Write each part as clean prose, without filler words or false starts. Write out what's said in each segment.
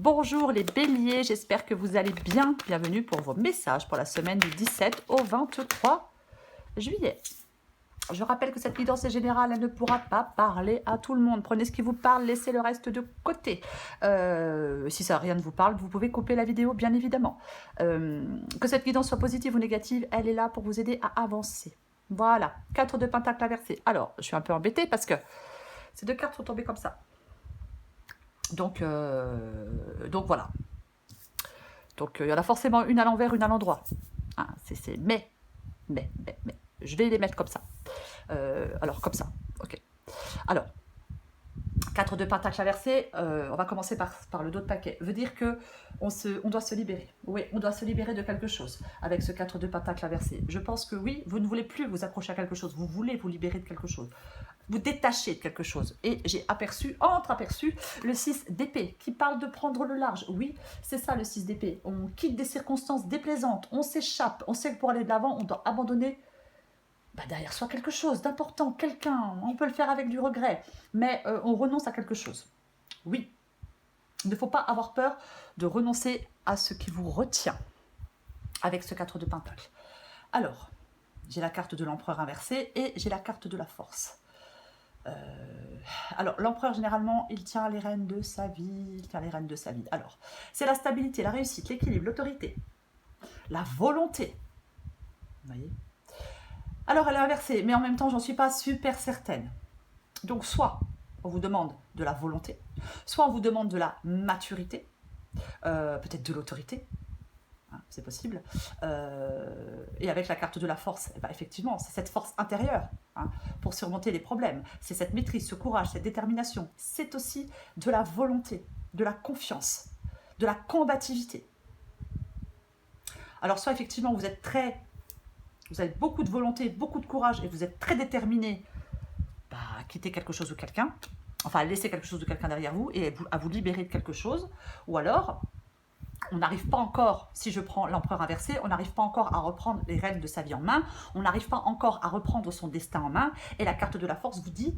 Bonjour les béliers, j'espère que vous allez bien. Bienvenue pour vos messages pour la semaine du 17 au 23 juillet. Je rappelle que cette guidance est générale, elle ne pourra pas parler à tout le monde. Prenez ce qui vous parle, laissez le reste de côté. Si ça rien ne vous parle, vous pouvez couper la vidéo, bien évidemment. Que cette guidance soit positive ou négative, elle est là pour vous aider à avancer. Voilà, 4 de pentacle inversé. Alors, je suis un peu embêtée parce que ces deux cartes sont tombées comme ça. Donc voilà. Donc il y en a forcément une à l'envers, une à l'endroit. Hein, mais, je vais les mettre comme ça. Alors, comme ça, ok. Alors, 4 de pentacle inversé, on va commencer par le dos de paquet. Veut dire que on doit se libérer. Oui, on doit se libérer de quelque chose avec ce 4 de pentacle inversé. Je pense que oui, vous ne voulez plus vous accrocher à quelque chose. Vous voulez vous libérer de quelque chose. Vous détacher de quelque chose. Et j'ai entreaperçu le 6 d'épée qui parle de prendre le large. Oui, c'est ça le 6 d'épée. On quitte des circonstances déplaisantes, on s'échappe, on sait que pour aller de l'avant, on doit abandonner derrière soi quelque chose d'important, quelqu'un. On peut le faire avec du regret, mais on renonce à quelque chose. Oui, il ne faut pas avoir peur de renoncer à ce qui vous retient avec ce 4 de pentacle. Alors, j'ai la carte de l'empereur inversé et j'ai la carte de la force. Alors, l'empereur, généralement, il tient les rênes de sa vie. Alors, c'est la stabilité, la réussite, l'équilibre, l'autorité, la volonté. Vous voyez ? Alors, elle est inversée, mais en même temps, j'en suis pas super certaine. Donc, soit on vous demande de la volonté, soit on vous demande de la maturité, peut-être de l'autorité. C'est possible. Et avec la carte de la force, effectivement, c'est cette force intérieure pour surmonter les problèmes. C'est cette maîtrise, ce courage, cette détermination. C'est aussi de la volonté, de la confiance, de la combativité. Alors, soit effectivement, vous avez beaucoup de volonté, beaucoup de courage et vous êtes très déterminé à quitter quelque chose ou quelqu'un, enfin à laisser quelque chose de quelqu'un derrière vous et à vous libérer de quelque chose, ou alors on n'arrive pas encore, si je prends l'empereur inversé, on n'arrive pas encore à reprendre les rênes de sa vie en main, on n'arrive pas encore à reprendre son destin en main, et la carte de la force vous dit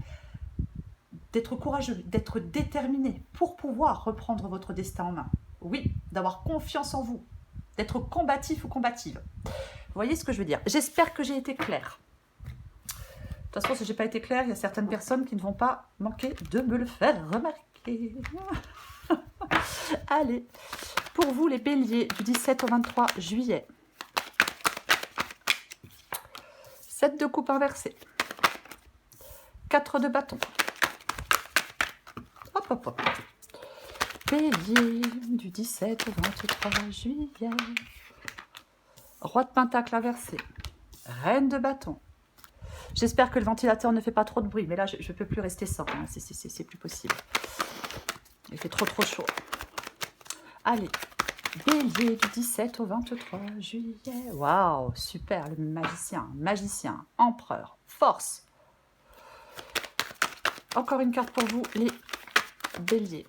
d'être courageux, d'être déterminé pour pouvoir reprendre votre destin en main. Oui, d'avoir confiance en vous, d'être combatif ou combative. Vous voyez ce que je veux dire? J'espère que j'ai été claire. De toute façon, si je n'ai pas été claire, il y a certaines personnes qui ne vont pas manquer de me le faire remarquer. Allez, pour vous les béliers du 17 au 23 juillet. 7 de coupe inversée. 4 de bâton. Hop, hop, hop. Bélier du 17 au 23 juillet. Roi de pentacle inversé. Reine de bâton. J'espère que le ventilateur ne fait pas trop de bruit, mais là, je ne peux plus rester sans. Hein. C'est plus possible. Il fait trop chaud. Allez, bélier du 17 au 23 juillet. Waouh, super, le magicien, empereur, force. Encore une carte pour vous, les béliers.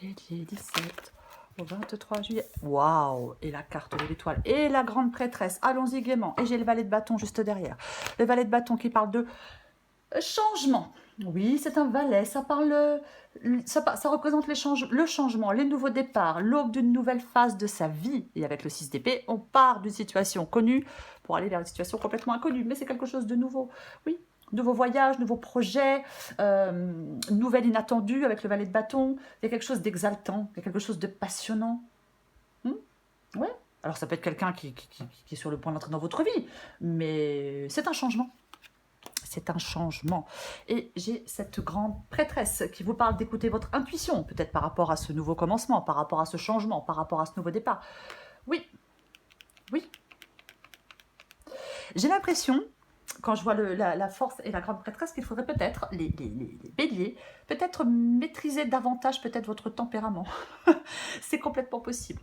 Bélier 17 au 23 juillet. Waouh, et la carte de l'étoile. Et la grande prêtresse, allons-y gaiement. Et j'ai le valet de bâton juste derrière. Le valet de bâton qui parle de changement. Oui, c'est un valet, ça représente le changement, les nouveaux départs, l'aube d'une nouvelle phase de sa vie. Et avec le 6 d'épée, on part d'une situation connue pour aller vers une situation complètement inconnue. Mais c'est quelque chose de nouveau. Oui, nouveau voyage, nouveau projet, nouvelle inattendue avec le valet de bâton. Il y a quelque chose d'exaltant, il y a quelque chose de passionnant. Ouais. Alors ça peut être quelqu'un qui est sur le point d'entrer dans votre vie, mais c'est un changement. C'est un changement. Et j'ai cette grande prêtresse qui vous parle d'écouter votre intuition, peut-être par rapport à ce nouveau commencement, par rapport à ce changement, par rapport à ce nouveau départ. Oui, oui. J'ai l'impression, quand je vois la force et la grande prêtresse, qu'il faudrait peut-être, les béliers, peut-être maîtriser davantage peut-être votre tempérament. C'est complètement possible.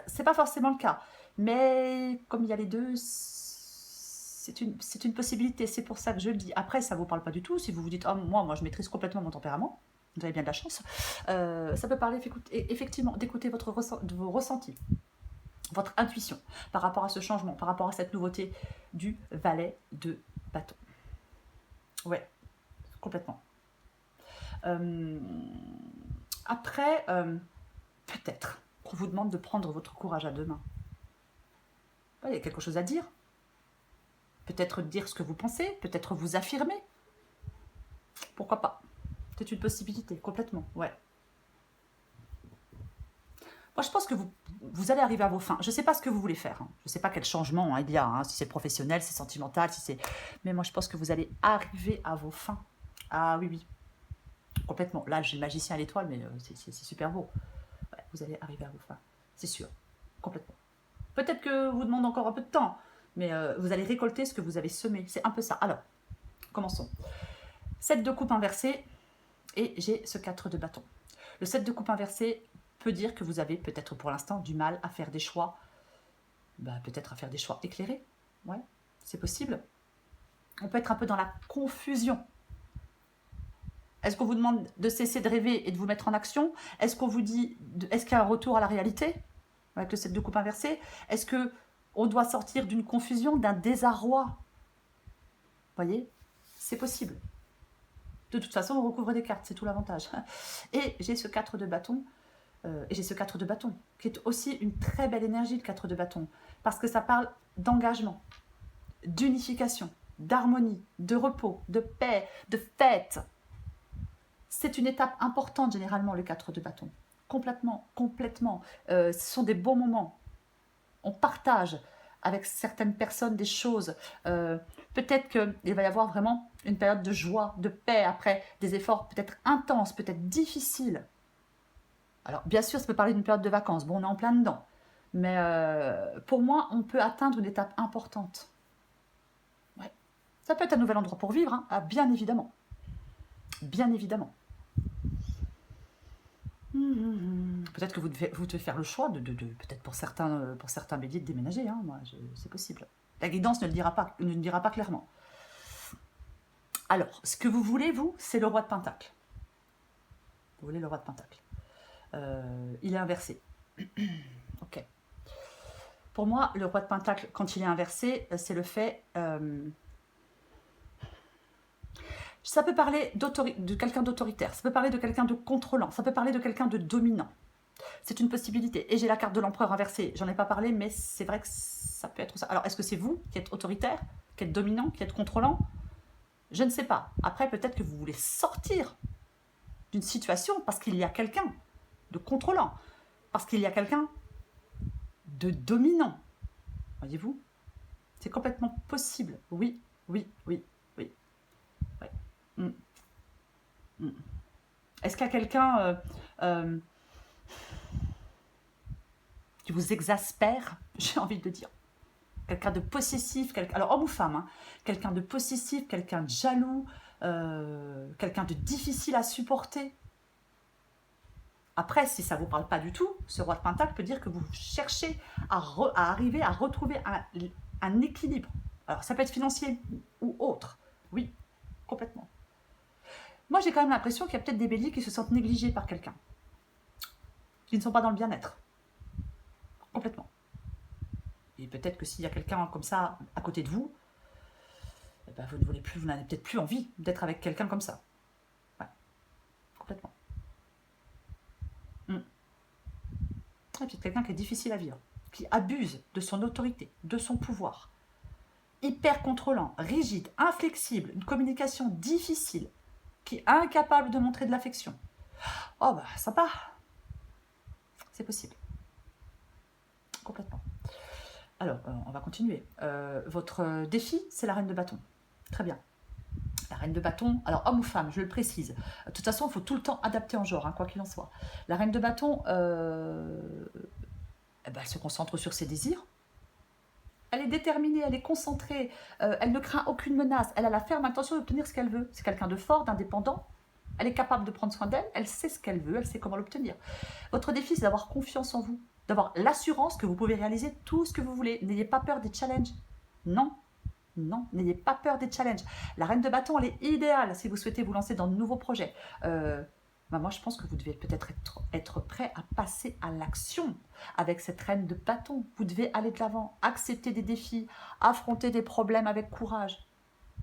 C'est pas forcément le cas, mais comme il y a les deux, c'est une possibilité, c'est pour ça que je le dis. Après, ça ne vous parle pas du tout. Si vous vous dites, oh, moi, je maîtrise complètement mon tempérament, vous avez bien de la chance. Ça peut parler effectivement d'écouter vos ressentis, votre intuition par rapport à ce changement, par rapport à cette nouveauté du valet de bâton. Ouais, complètement. Après, peut-être qu'on vous demande de prendre votre courage à deux mains. Il y a quelque chose à dire. Peut-être dire ce que vous pensez, peut-être vous affirmer. Pourquoi pas? C'est une possibilité, complètement, ouais. Moi, je pense que vous allez arriver à vos fins. Je ne sais pas ce que vous voulez faire. Hein. Je ne sais pas quel changement il y a, hein, si c'est professionnel, si c'est sentimental, si c'est... Mais moi, je pense que vous allez arriver à vos fins. Ah oui, oui. Complètement. Là, j'ai le magicien à l'étoile, mais c'est super beau. Ouais, vous allez arriver à vos fins. C'est sûr. Complètement. Peut-être que vous demande encore un peu de temps, mais vous allez récolter ce que vous avez semé. C'est un peu ça. Alors, commençons. 7 de coupe inversée et j'ai ce 4 de bâton. Le 7 de coupe inversée peut dire que vous avez peut-être pour l'instant du mal à faire des choix, peut-être à faire des choix éclairés. Ouais, c'est possible. On peut être un peu dans la confusion. Est-ce qu'on vous demande de cesser de rêver et de vous mettre en action? Est-ce qu'on vous dit, est-ce qu'il y a un retour à la réalité avec le 7 de coupe inversée? Est-ce que on doit sortir d'une confusion, d'un désarroi? Vous voyez, c'est possible. De toute façon, on recouvre des cartes, c'est tout l'avantage. Et j'ai ce 4 de bâton, qui est aussi une très belle énergie, le 4 de bâton, parce que ça parle d'engagement, d'unification, d'harmonie, de repos, de paix, de fête. C'est une étape importante, généralement, le 4 de bâton. Complètement, complètement. Ce sont des bons moments. On partage avec certaines personnes des choses. Peut-être qu'il va y avoir vraiment une période de joie, de paix, après des efforts peut-être intenses, peut-être difficiles. Alors, bien sûr, ça peut parler d'une période de vacances. Bon, on est en plein dedans. Mais pour moi, on peut atteindre une étape importante. Ouais. Ça peut être un nouvel endroit pour vivre, hein. Ah, bien évidemment. Bien évidemment. Peut-être que vous devez faire le choix peut-être pour certains béliers de déménager. Hein. C'est possible. La guidance ne le dira pas clairement. Alors, ce que vous voulez, vous, c'est le roi de Pentacle. Vous voulez le roi de Pentacle. Il est inversé. Ok. Pour moi, le roi de Pentacle, quand il est inversé, c'est le fait... ça peut parler de quelqu'un d'autoritaire, ça peut parler de quelqu'un de contrôlant, ça peut parler de quelqu'un de dominant. C'est une possibilité. Et j'ai la carte de l'empereur inversée. J'en ai pas parlé, mais c'est vrai que ça peut être ça. Alors, est-ce que c'est vous qui êtes autoritaire, qui êtes dominant, qui êtes contrôlant? Je ne sais pas. Après, peut-être que vous voulez sortir d'une situation parce qu'il y a quelqu'un de contrôlant, parce qu'il y a quelqu'un de dominant. Voyez-vous? C'est complètement possible. Oui, oui, oui, oui. Ouais. Est-ce qu'il y a quelqu'un qui vous exaspère, j'ai envie de dire? Quelqu'un de possessif, alors homme ou femme, hein, quelqu'un de possessif, quelqu'un de jaloux, quelqu'un de difficile à supporter. Après, si ça ne vous parle pas du tout, ce roi de Pentacle peut dire que vous cherchez à arriver à retrouver un équilibre. Alors, ça peut être financier ou autre. Oui, complètement. Moi, j'ai quand même l'impression qu'il y a peut-être des béliers qui se sentent négligés par quelqu'un, qui ne sont pas dans le bien-être. Complètement. Et peut-être que s'il y a quelqu'un comme ça à côté de vous, eh ben vous n'avez peut-être plus envie d'être avec quelqu'un comme ça. Ouais, complètement. Et puis quelqu'un qui est difficile à vivre, qui abuse de son autorité, de son pouvoir, hyper contrôlant, rigide, inflexible, une communication difficile, qui est incapable de montrer de l'affection. Oh bah sympa, c'est possible. Complètement. Alors, on va continuer. Votre défi, c'est la reine de bâton. Très bien. La reine de bâton, alors homme ou femme, je le précise. De toute façon, il faut tout le temps adapter en genre, hein, quoi qu'il en soit. La reine de bâton, elle se concentre sur ses désirs. Elle est déterminée, elle est concentrée, elle ne craint aucune menace, elle a la ferme intention d'obtenir ce qu'elle veut. C'est quelqu'un de fort, d'indépendant. Elle est capable de prendre soin d'elle, elle sait ce qu'elle veut, elle sait comment l'obtenir. Votre défi, c'est d'avoir confiance en vous, d'avoir l'assurance que vous pouvez réaliser tout ce que vous voulez. N'ayez pas peur des challenges. Non, non, n'ayez pas peur des challenges. La reine de bâton, elle est idéale si vous souhaitez vous lancer dans de nouveaux projets. Moi, je pense que vous devez peut-être être prêt à passer à l'action avec cette reine de bâton. Vous devez aller de l'avant, accepter des défis, affronter des problèmes avec courage,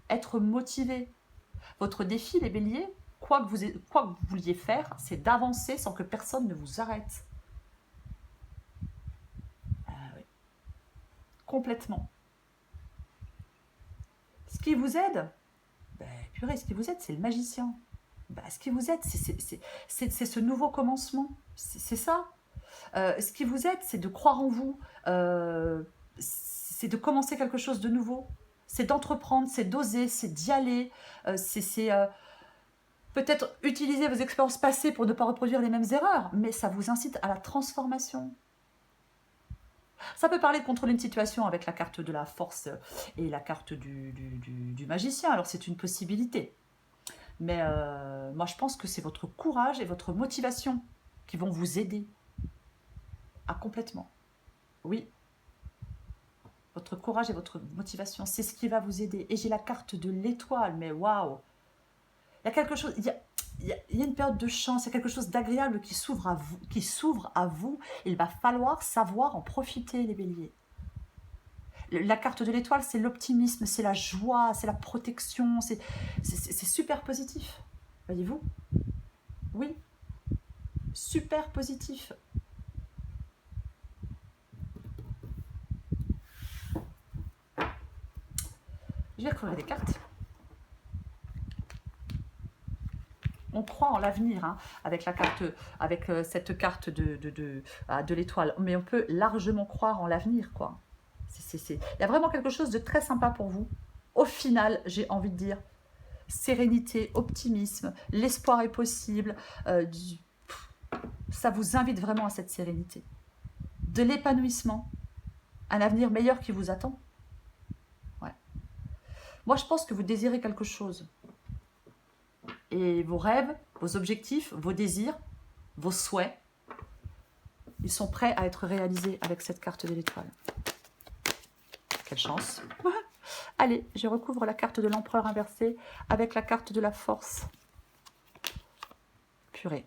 être motivé. Votre défi, les béliers, quoi que vous vouliez faire, c'est d'avancer sans que personne ne vous arrête. Oui. Complètement. Ce qui vous aide, ben, purée, ce qui vous aide, c'est le magicien. Ben, ce qui vous aide, c'est ce nouveau commencement. C'est ça. Ce qui vous aide, c'est de croire en vous. C'est de commencer quelque chose de nouveau. C'est d'entreprendre, c'est d'oser, c'est d'y aller. C'est peut-être utiliser vos expériences passées pour ne pas reproduire les mêmes erreurs, mais ça vous incite à la transformation. Ça peut parler de contrôler une situation avec la carte de la force et la carte du magicien, alors c'est une possibilité. Mais moi je pense que c'est votre courage et votre motivation qui vont vous aider. Ah, complètement. Oui. Votre courage et votre motivation, c'est ce qui va vous aider. Et j'ai la carte de l'étoile, mais waouh! Il y a quelque chose, il y a une période de chance, il y a quelque chose d'agréable qui s'ouvre à vous. Il va falloir savoir en profiter, les béliers. La carte de l'étoile, c'est l'optimisme, c'est la joie, c'est la protection, c'est super positif. Voyez-vous? Oui, super positif. Je vais recouvrir les cartes. On croit en l'avenir hein, avec cette carte de l'étoile, mais on peut largement croire en l'avenir, quoi. Il y a vraiment quelque chose de très sympa pour vous. Au final, j'ai envie de dire sérénité, optimisme, l'espoir est possible. Ça vous invite vraiment à cette sérénité, de l'épanouissement, un avenir meilleur qui vous attend. Ouais. Moi, je pense que vous désirez quelque chose. Et vos rêves, vos objectifs, vos désirs, vos souhaits, ils sont prêts à être réalisés avec cette carte de l'étoile. Quelle chance! Allez, je recouvre la carte de l'empereur inversé avec la carte de la force. Purée.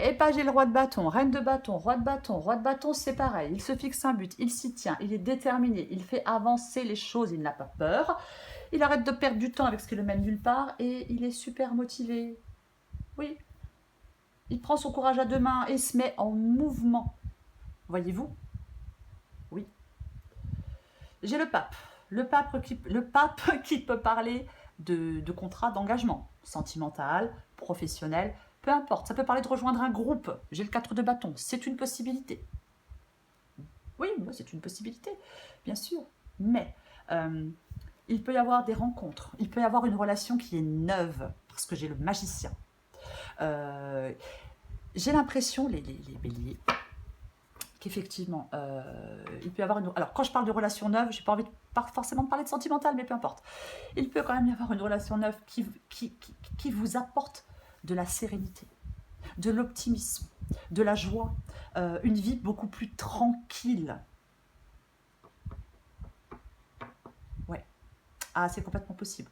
Et pas j'ai le roi de bâton, reine de bâton, roi de bâton, c'est pareil. Il se fixe un but, il s'y tient, il est déterminé, il fait avancer les choses, il n'a pas peur. Il arrête de perdre du temps avec ce qui le mène nulle part et il est super motivé. Oui. Il prend son courage à deux mains et se met en mouvement. Voyez-vous? Oui. J'ai le pape. Le pape qui peut parler de contrat d'engagement, sentimental, professionnel, peu importe. Ça peut parler de rejoindre un groupe. J'ai le 4 de bâton. C'est une possibilité. Oui, c'est une possibilité, bien sûr. Mais il peut y avoir des rencontres. Il peut y avoir une relation qui est neuve, parce que j'ai le magicien. J'ai l'impression, les béliers, qu'effectivement, il peut y avoir une... Alors, quand je parle de relation neuve, je n'ai pas envie forcément de parler de sentimental, mais peu importe. Il peut quand même y avoir une relation neuve qui vous apporte de la sérénité, de l'optimisme, de la joie, une vie beaucoup plus tranquille. Ouais. Ah, c'est complètement possible.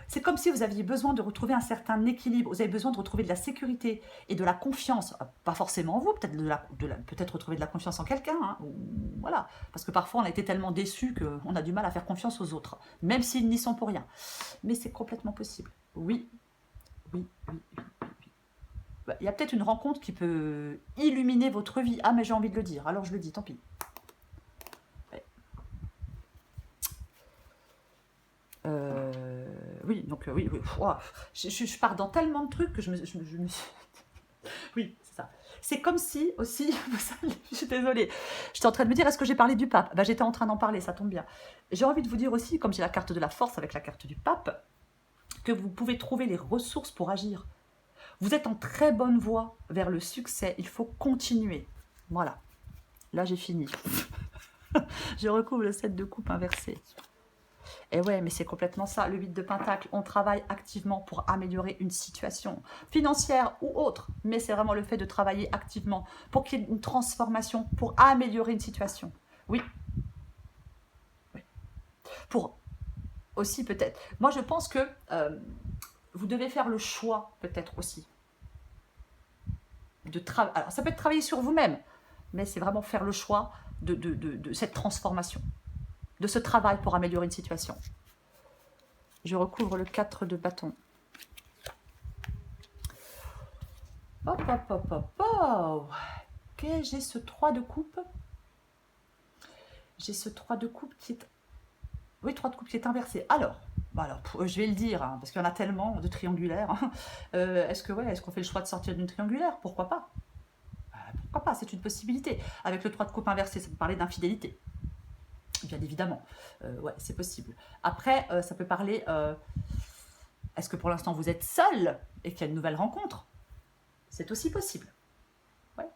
C'est comme si vous aviez besoin de retrouver un certain équilibre, vous avez besoin de retrouver de la sécurité et de la confiance, pas forcément en vous, peut-être retrouver de la confiance en quelqu'un, hein, voilà, parce que parfois on a été tellement déçus qu'on a du mal à faire confiance aux autres, même s'ils n'y sont pour rien. Mais c'est complètement possible, oui. Il y a peut-être une rencontre qui peut illuminer votre vie. Ah, mais j'ai envie de le dire, alors je le dis, tant pis. Oui, donc oui. Wow. Je pars dans tellement de trucs que je me suis... Oui, c'est ça. C'est comme si aussi... je suis désolée. J'étais en train de me dire, est-ce que j'ai parlé du pape? Ben, j'étais en train d'en parler, ça tombe bien. J'ai envie de vous dire aussi, comme j'ai la carte de la force avec la carte du pape, que vous pouvez trouver les ressources pour agir. Vous êtes en très bonne voie vers le succès. Il faut continuer. Voilà. Là, j'ai fini. Je recouvre le 7 de coupe inversé. Et ouais, mais c'est complètement ça, le 8 de pentacle. On travaille activement pour améliorer une situation financière ou autre. Mais c'est vraiment le fait de travailler activement pour qu'il y ait une transformation, pour améliorer une situation. Oui. Pour aussi peut-être... Moi, je pense que vous devez faire le choix peut-être aussi. Alors, ça peut être travailler sur vous-même, mais c'est vraiment faire le choix de cette transformation, de ce travail pour améliorer une situation. Je recouvre le 4 de bâton. Hop, hop, hop, hop, hop. Ok, j'ai ce 3 de coupe. J'ai ce 3 de coupe qui est... Oui, 3 de coupe qui est inversé. Alors, je vais le dire, hein, parce qu'il y en a tellement de triangulaires. Hein. Est-ce qu'on fait le choix de sortir d'une triangulaire? Pourquoi pas? Pourquoi pas? C'est une possibilité. Avec le 3 de coupe inversé, ça peut parler d'infidélité. Bien évidemment. Ouais, c'est possible. Après, ça peut parler... est-ce que pour l'instant vous êtes seul et qu'il y a une nouvelle rencontre? C'est aussi possible. Ouais.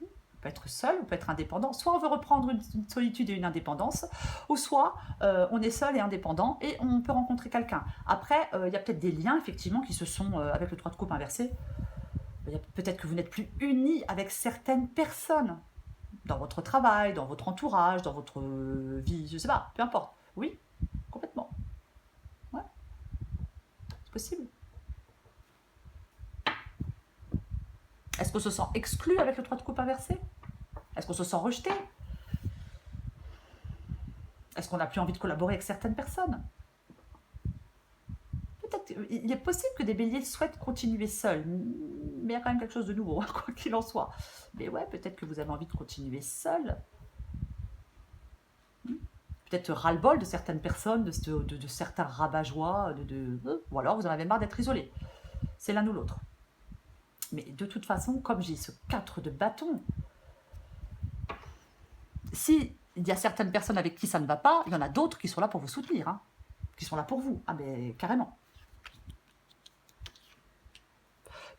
On peut être seul, on peut être indépendant. Soit on veut reprendre une solitude et une indépendance, ou soit on est seul et indépendant et on peut rencontrer quelqu'un. Après, il y a peut-être des liens, effectivement, qui se sont, avec le 3 de coupe inversé, peut-être que vous n'êtes plus unis avec certaines personnes, dans votre travail, dans votre entourage, dans votre vie, je sais pas, peu importe. Oui, complètement. Ouais, c'est possible. Est-ce qu'on se sent exclu avec le 3 de coupe inversé? Est-ce qu'on se sent rejeté? Est-ce qu'on n'a plus envie de collaborer avec certaines personnes? Peut-être, il est possible que des béliers souhaitent continuer seuls, mais il y a quand même quelque chose de nouveau, quoi qu'il en soit. Mais ouais, peut-être que vous avez envie de continuer seul. Peut-être ras-le-bol de certaines personnes, de certains rabat-joie, ou alors vous en avez marre d'être isolé. C'est l'un ou l'autre. Mais de toute façon, comme j'ai ce 4 de bâton, si il y a certaines personnes avec qui ça ne va pas, il y en a d'autres qui sont là pour vous soutenir, hein, qui sont là pour vous. Ah mais carrément.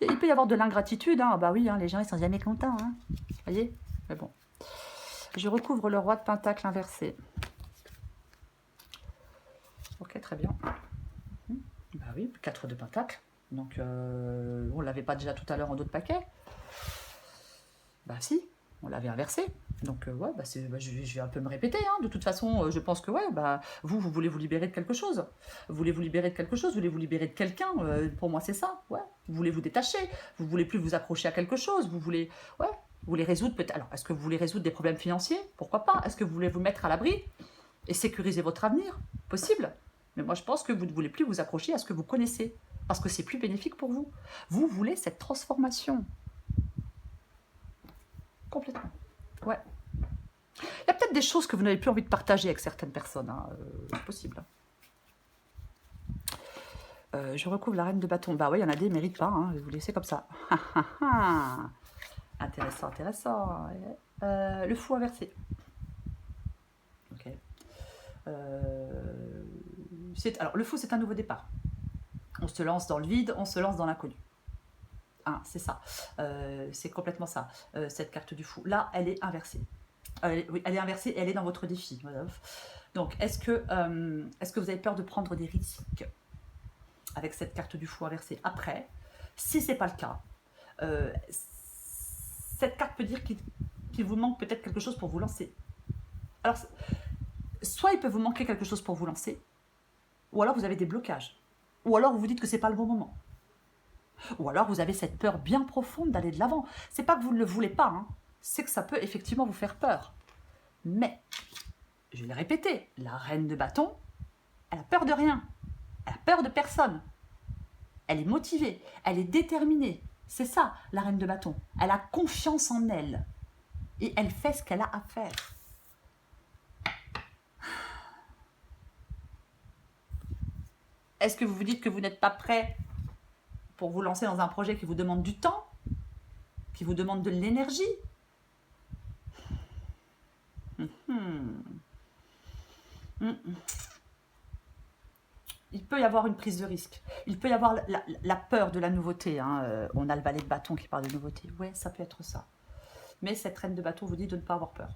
Il peut y avoir de l'ingratitude, hein. Bah oui, hein, les gens ils sont jamais contents, hein. Vous voyez? Mais bon. Je recouvre le roi de pentacle inversé. Ok, très bien. Bah oui, 4 de pentacle. Donc, on l'avait pas déjà tout à l'heure en d'autres paquets? Bah si, on l'avait inversé. Donc ouais, je vais un peu me répéter. Hein. De toute façon, je pense que ouais, vous voulez vous libérer de quelque chose. Vous voulez vous libérer de quelque chose, vous voulez vous libérer de quelqu'un. Pour moi, c'est ça. Ouais. Vous voulez vous détacher. Vous voulez plus vous accrocher à quelque chose. Vous voulez, ouais, vous voulez résoudre peut-être. Alors, est-ce que vous voulez résoudre des problèmes financiers? Pourquoi pas? Est-ce que vous voulez vous mettre à l'abri et sécuriser votre avenir? Possible. Mais moi, je pense que vous ne voulez plus vous accrocher à ce que vous connaissez parce que c'est plus bénéfique pour vous. Vous voulez cette transformation. Complètement. Ouais. Il y a peut-être des choses que vous n'avez plus envie de partager avec certaines personnes. Hein. C'est possible. Je recouvre la reine de bâton. Bah oui, il y en a des, ils ne méritent pas. Hein. Je vais vous laisser comme ça. Intéressant, intéressant. Le fou inversé. Ok. Alors, le fou, c'est un nouveau départ. On se lance dans le vide, on se lance dans l'inconnu. Ah, c'est ça. C'est complètement ça. Cette carte du fou. Là, elle est inversée. Oui, elle est inversée et elle est dans votre défi. Donc, est-ce que vous avez peur de prendre des risques avec cette carte du fou inversée? Après, si c'est pas le cas, cette carte peut dire qu'il vous manque peut-être quelque chose pour vous lancer. Alors, soit il peut vous manquer quelque chose pour vous lancer, ou alors vous avez des blocages, ou alors vous vous dites que c'est pas le bon moment, ou alors vous avez cette peur bien profonde d'aller de l'avant. C'est pas que vous ne le voulez pas, hein. C'est que ça peut effectivement vous faire peur. Mais, je vais le répéter, la reine de bâton, elle a peur de rien. Elle a peur de personne. Elle est motivée, elle est déterminée. C'est ça, la reine de bâton. Elle a confiance en elle. Et elle fait ce qu'elle a à faire. Est-ce que vous vous dites que vous n'êtes pas prêt pour vous lancer dans un projet qui vous demande du temps, qui vous demande de l'énergie? Il peut y avoir une prise de risque. Il peut y avoir la peur de la nouveauté. Hein. On a le balai de bâton qui parle de nouveauté. Ouais, ça peut être ça. Mais cette reine de bâton vous dit de ne pas avoir peur.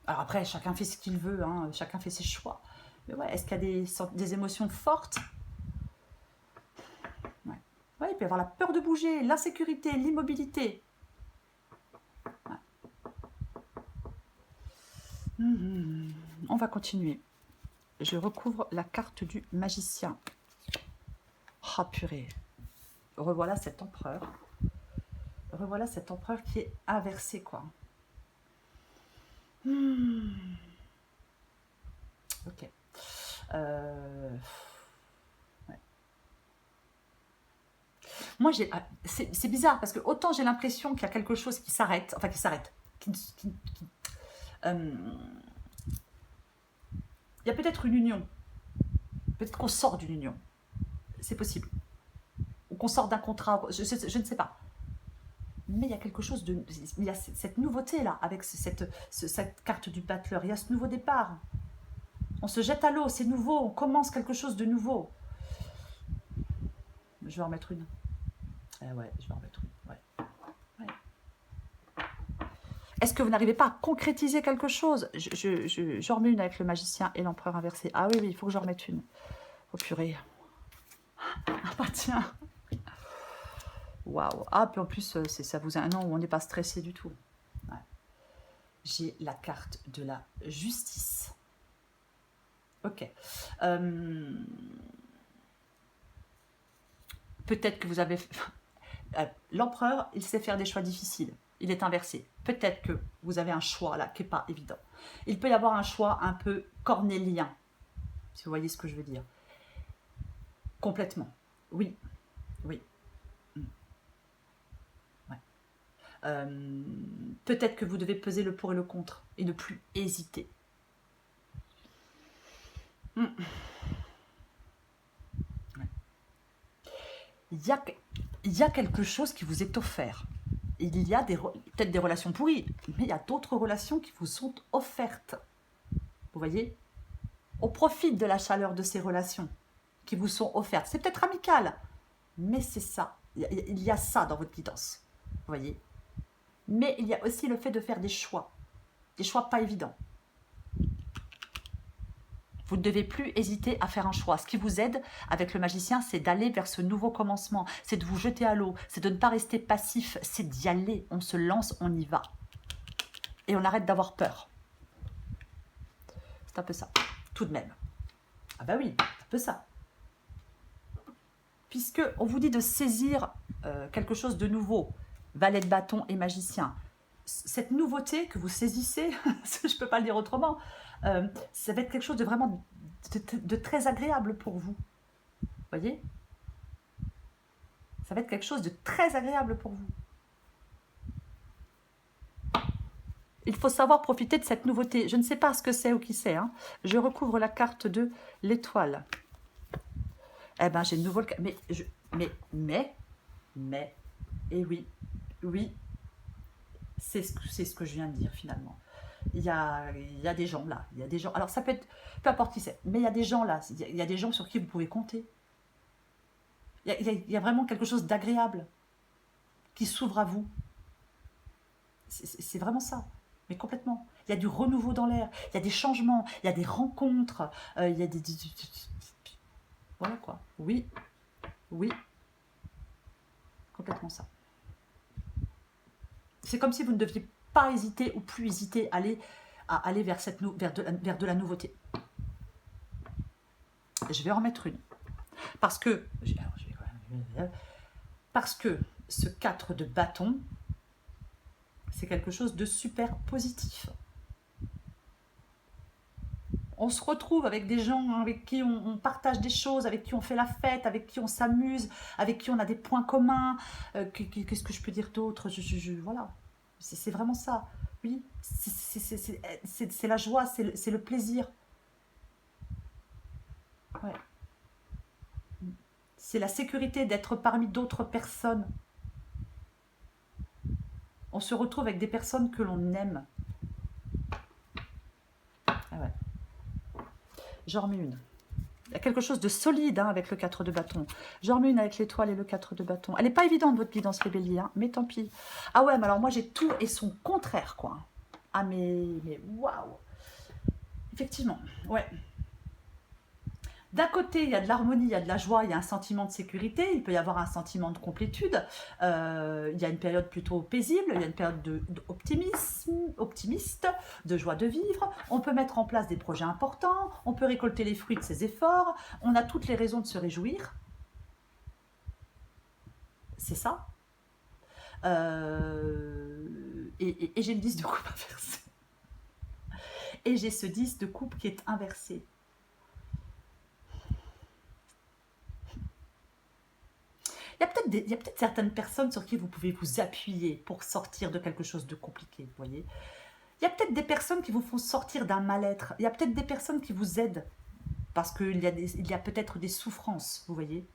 Alors après, chacun fait ce qu'il veut. Hein. Chacun fait ses choix. Mais ouais, est-ce qu'il y a des émotions fortes? Ouais. Ouais, il peut y avoir la peur de bouger, l'insécurité, l'immobilité. Ouais. On va continuer. Je recouvre la carte du magicien. Ah, oh, purée. Revoilà cet empereur. Revoilà cet empereur qui est inversé, quoi. Ok. Ouais. Moi, c'est bizarre parce que autant j'ai l'impression qu'il y a quelque chose qui s'arrête, enfin qui s'arrête, il y a peut-être une union, peut-être qu'on sort d'une union, c'est possible, ou qu'on sort d'un contrat, je ne sais pas. Mais il y a quelque chose de... Il y a cette nouveauté-là, avec cette carte du battleur. Il y a ce nouveau départ. On se jette à l'eau, c'est nouveau. On commence quelque chose de nouveau. Je vais en mettre une. Ouais, je vais en mettre une. Ouais. Est-ce que vous n'arrivez pas à concrétiser quelque chose? J'en remets une avec le magicien et l'empereur inversé. Ah oui, il faut que j'en remette une. Oh purée. Ah bah tiens. Waouh. Ah, puis en plus, ça vous a un an où on n'est pas stressé du tout. Ouais. J'ai la carte de la justice. Ok. Peut-être que vous avez... L'empereur, il sait faire des choix difficiles. Il est inversé. Peut-être que vous avez un choix là qui n'est pas évident. Il peut y avoir un choix un peu cornélien, si vous voyez ce que je veux dire. Complètement. Oui. Oui. Ouais. Peut-être que vous devez peser le pour et le contre et ne plus hésiter. Ouais. Il y a quelque chose qui vous est offert. Il y a peut-être des relations pourries, mais il y a d'autres relations qui vous sont offertes. Vous voyez? On profite de la chaleur de ces relations qui vous sont offertes. C'est peut-être amical, mais c'est ça. Il y a ça dans votre guidance. Vous voyez? Mais il y a aussi le fait de faire des choix pas évidents. Vous ne devez plus hésiter à faire un choix. Ce qui vous aide avec le magicien, c'est d'aller vers ce nouveau commencement. C'est de vous jeter à l'eau. C'est de ne pas rester passif. C'est d'y aller. On se lance, on y va. Et on arrête d'avoir peur. C'est un peu ça. Tout de même. Ah bah oui, c'est un peu ça. Puisque on vous dit de saisir quelque chose de nouveau. Valet de bâton et magicien. Cette nouveauté que vous saisissez, je ne peux pas le dire autrement, ça va être quelque chose de vraiment de très agréable pour vous. Vous voyez? Ça va être quelque chose de très agréable pour vous. Il faut savoir profiter de cette nouveauté. Je ne sais pas ce que c'est ou qui c'est. Hein. Je recouvre la carte de l'étoile. Eh bien, j'ai une nouvelle... Mais, et oui, c'est ce que je viens de dire finalement. Il y a des gens là, il y a des gens, alors ça peut être, peu importe qui c'est, mais il y a des gens là, il y a des gens sur qui vous pouvez compter. Il y a vraiment quelque chose d'agréable qui s'ouvre à vous. C'est vraiment ça, mais complètement. Il y a du renouveau dans l'air, il y a des changements, il y a des rencontres, il y a des... Voilà quoi, oui, complètement ça. C'est comme si vous ne deviez pas hésiter ou plus hésiter à aller vers de la nouveauté. Je vais en mettre une. Parce que ce 4 de bâton, c'est quelque chose de super positif. On se retrouve avec des gens avec qui on partage des choses, avec qui on fait la fête, avec qui on s'amuse, avec qui on a des points communs. Qu'est-ce que je peux dire d'autre? Voilà, c'est vraiment ça. Oui, c'est la joie, c'est le plaisir. Ouais. C'est la sécurité d'être parmi d'autres personnes. On se retrouve avec des personnes que l'on aime. Ah ouais. J'en remets une. Il y a quelque chose de solide hein, avec le 4 de bâton. J'en remets une avec l'étoile et le 4 de bâton. Elle n'est pas évidente, votre guidance les béliers, hein, mais tant pis. Ah ouais, mais alors moi j'ai tout et son contraire, quoi. Ah mais waouh. Effectivement, ouais. D'un côté, il y a de l'harmonie, il y a de la joie, il y a un sentiment de sécurité, il peut y avoir un sentiment de complétude, il y a une période plutôt paisible, il y a une période optimiste, de joie de vivre, on peut mettre en place des projets importants, on peut récolter les fruits de ses efforts, on a toutes les raisons de se réjouir. C'est ça. Et j'ai le 10 de coupe inversé. Et j'ai ce 10 de coupe qui est inversé. Il y a peut-être peut-être certaines personnes sur qui vous pouvez vous appuyer pour sortir de quelque chose de compliqué, vous voyez. Il y a peut-être des personnes qui vous font sortir d'un mal-être. Il y a peut-être des personnes qui vous aident parce qu'il y a peut-être des souffrances, vous voyez.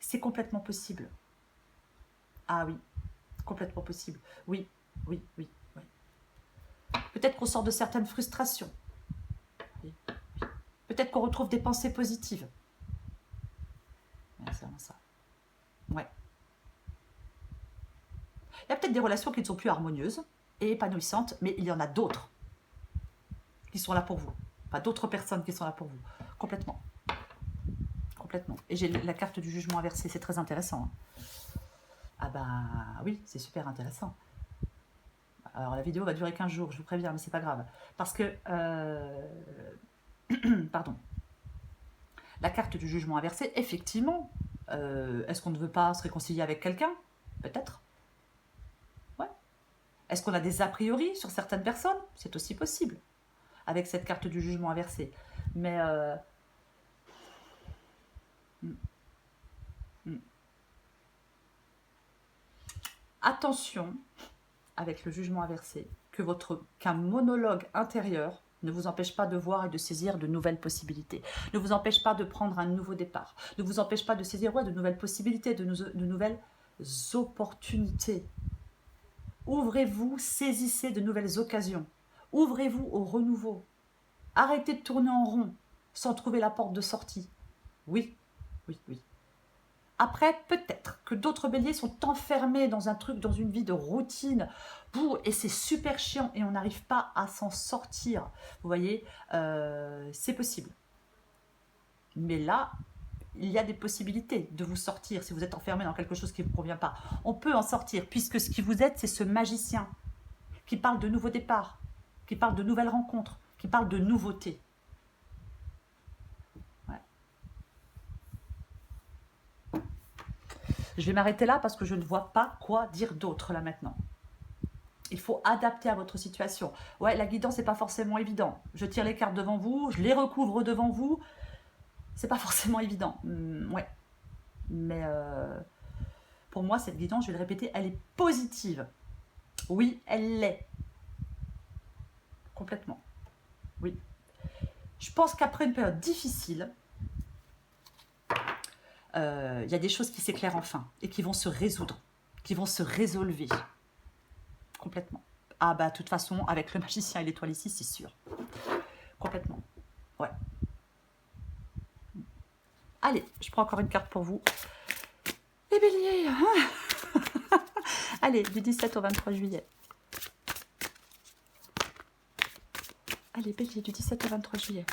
C'est complètement possible. Ah oui, complètement possible. Oui, oui, oui, oui. Peut-être qu'on sort de certaines frustrations. Oui, oui. Peut-être qu'on retrouve des pensées positives. Ouais, c'est vraiment ça. Ouais. Il y a peut-être des relations qui ne sont plus harmonieuses et épanouissantes, mais il y en a d'autres qui sont là pour vous. Pas d'autres personnes qui sont là pour vous. Complètement. Complètement. Et j'ai la carte du jugement inversé, c'est très intéressant. Ah bah oui, c'est super intéressant. Alors la vidéo va durer 15 jours, je vous préviens, mais c'est pas grave. Parce que... pardon. La carte du jugement inversé, effectivement, est-ce qu'on ne veut pas se réconcilier avec quelqu'un? Peut-être. Ouais. Est-ce qu'on a des a priori sur certaines personnes? C'est aussi possible, avec cette carte du jugement inversé. Mais... attention, avec le jugement inversé, qu'un monologue intérieur ne vous empêche pas de voir et de saisir de nouvelles possibilités, ne vous empêche pas de prendre un nouveau départ, ne vous empêche pas de saisir de nouvelles possibilités, de nouvelles opportunités. Ouvrez-vous, saisissez de nouvelles occasions, ouvrez-vous au renouveau. Arrêtez de tourner en rond sans trouver la porte de sortie. Oui, oui, oui. Après, peut-être que d'autres béliers sont enfermés dans un truc, dans une vie de routine, et c'est super chiant et on n'arrive pas à s'en sortir. Vous voyez, c'est possible. Mais là, il y a des possibilités de vous sortir si vous êtes enfermé dans quelque chose qui ne vous convient pas. On peut en sortir, puisque ce qui vous aide, c'est ce magicien qui parle de nouveaux départs, qui parle de nouvelles rencontres, qui parle de nouveautés. Je vais m'arrêter là parce que je ne vois pas quoi dire d'autre là maintenant. Il faut adapter à votre situation. Ouais, la guidance n'est pas forcément évident. Je tire les cartes devant vous, je les recouvre devant vous. C'est pas forcément évident. Ouais. Mais pour moi, cette guidance, je vais le répéter, elle est positive. Oui, elle l'est. Complètement. Oui. Je pense qu'après une période difficile, il y a des choses qui s'éclairent enfin et qui vont se résoudre, qui vont se résolver. Complètement. Ah bah, de toute façon, avec le magicien et l'étoile ici, c'est sûr. Complètement. Ouais. Allez, je prends encore une carte pour vous. Les béliers. Allez, du 17 au 23 juillet. Allez, bélier, du 17 au 23 juillet.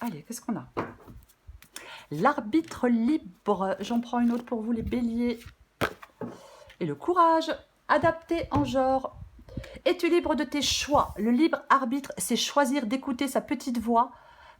Allez, qu'est-ce qu'on a? L'arbitre libre. J'en prends une autre pour vous, les béliers. Et le courage, adapté en genre. Es-tu libre de tes choix? Le libre arbitre, c'est choisir d'écouter sa petite voix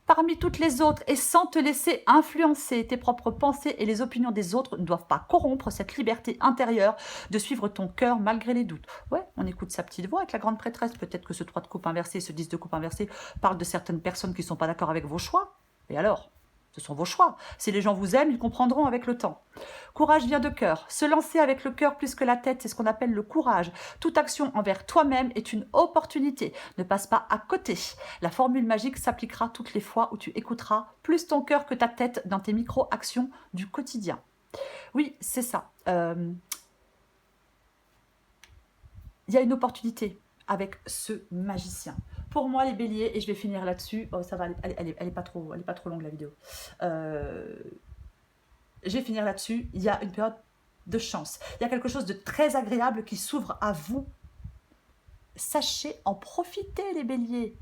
parmi toutes les autres et sans te laisser influencer. Tes propres pensées et les opinions des autres ne doivent pas corrompre cette liberté intérieure de suivre ton cœur malgré les doutes. Ouais, on écoute sa petite voix avec la grande prêtresse. Peut-être que ce 3 de coupe inversé, ce 10 de coupe inversé parle de certaines personnes qui ne sont pas d'accord avec vos choix. Et alors? Ce sont vos choix. Si les gens vous aiment, ils comprendront avec le temps. Courage vient de cœur. Se lancer avec le cœur plus que la tête, c'est ce qu'on appelle le courage. Toute action envers toi-même est une opportunité. Ne passe pas à côté. La formule magique s'appliquera toutes les fois où tu écouteras plus ton cœur que ta tête dans tes micro-actions du quotidien. Oui, c'est ça. Il y a une opportunité avec ce magicien. Pour moi, les béliers, et je vais finir là-dessus. Oh, ça va, elle est pas trop longue la vidéo. Je vais finir là-dessus. Il y a une période de chance. Il y a quelque chose de très agréable qui s'ouvre à vous. Sachez en profiter, les béliers.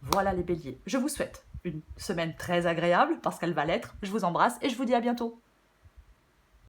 Voilà, les béliers. Je vous souhaite une semaine très agréable, parce qu'elle va l'être. Je vous embrasse et je vous dis à bientôt.